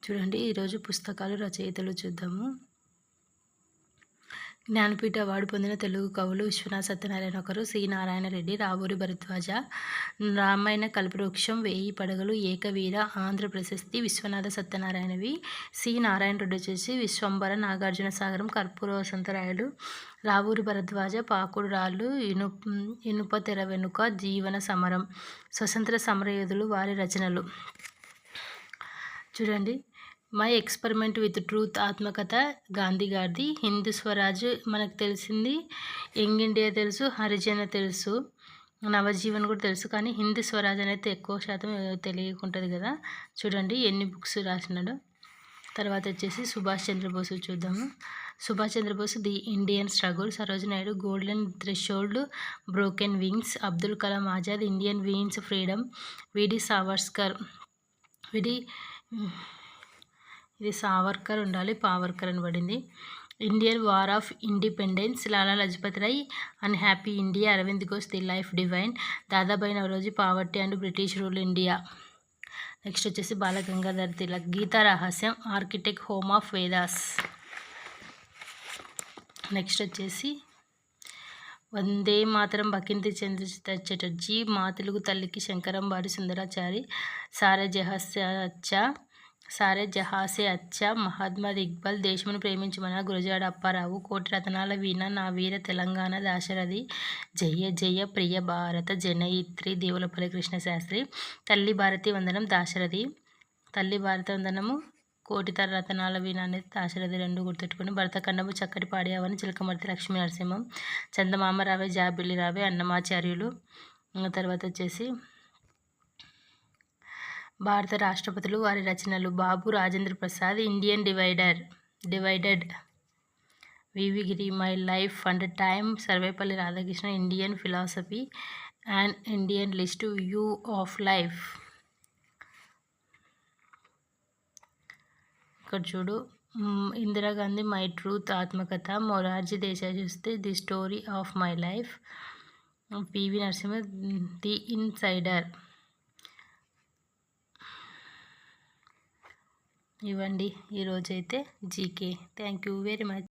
చూడండి ఈరోజు పుస్తకాలు రచయితలు చూద్దాము. జ్ఞానపీఠ అవార్డు పొందిన తెలుగు కవులు విశ్వనాథ సత్యనారాయణ ఒకరు, సి నారాయణ రెడ్డి, రావూరి భరద్వాజ, రామాయణ కల్పవృక్షం, వేయి పడగలు, ఏకవీర, ఆంధ్ర ప్రశస్తి విశ్వనాథ సత్యనారాయణవి. సి నారాయణ రెడ్డి వచ్చేసి విశ్వంబర, నాగార్జున సాగరం, కర్పూర వసంతరాయలు. రావూరి భరద్వాజ పాకుడు రాళ్ళు, ఇనుప తెర వెనుక, జీవన సమరం, స్వతంత్ర సమరయోధులు, వారి రచనలు. చూడండి, మై ఎక్స్పెరిమెంట్ విత్ ట్రూత్ ఆత్మకథ గాంధీ గారిది. హిందూ స్వరాజ్ మనకు తెలిసింది, యంగ్ ఇండియా తెలుసు, హరిజన తెలుసు, నవజీవన్ కూడా తెలుసు, కానీ హిందూ స్వరాజ్ అనేది ఎక్కువ శాతం తెలియకుంటుంది కదా. చూడండి ఎన్ని బుక్స్ రాసినాడు. తర్వాత వచ్చేసి సుభాష్ చంద్రబోస్ చూద్దాము. Subhash Chandrabose the Indian struggle, Sarojini Naidu golden threshold, broken wings, Abdul Kalam Azad Indian wins freedom, V D Savarkar, ఇది సావర్కర్ ఉండాలి, పావర్కర్ అని పడింది. Indian war of independence, Lala Lajpat Rai, unhappy India, Aravind Ghosh the life divine, Dadabhai Naoroji poverty and British rule India. Next వచ్చేసి Balagangadhar Tilak, Gita Rahasyam, architect, home of Vedas. Next వచ్చేసి వందే మాతరం, బకింతి చంద్ర చటర్జీ, మా తెలుగు తల్లికి శంకరం వారి సుందరాచారి, సారే జహాసే అచ్చా, మహమ్మద్ ఇక్బాల్, దేశమును ప్రేమించమన, గురజాడ అప్పారావు, కోటి రతనాల వీణ, నా వీర తెలంగాణ దాశరథి, జయ జయ ప్రియ భారత జనయిత్రి, దేవులపల్లి కృష్ణశాస్త్రి, తల్లి భారతి వందనం దాశరథి, తల్లి భారత వందనము, కోటి రతనాల వీణ అనేది దాశరథి, రెండు గుర్తుపెట్టుకుని. భరతఖండము చక్కటి పాడేవని, చిలకమర్తి లక్ష్మీ నరసింహం, చందమామ రావే జాబిల్లి రావే అన్నమాచార్యులు. తర్వాత వచ్చేసి భారత రాష్ట్రపతులు, వారి రచనలు. Babu Rajendra Prasad, Indian divided, V V Giri, my life and time, Sarvepalli Radhakrishna, Indian philosophy and Indian list, view of life. ఇక్కడ చూడు, ఇందిరాగాంధీ మై ట్రూత్ ఆత్మకథ, మొరార్జీ దేశాయ్ చూస్తే the story of my life, PV Narasimha the insider. ఇవ్వండి ఈరోజైతే GK. Thank you very much.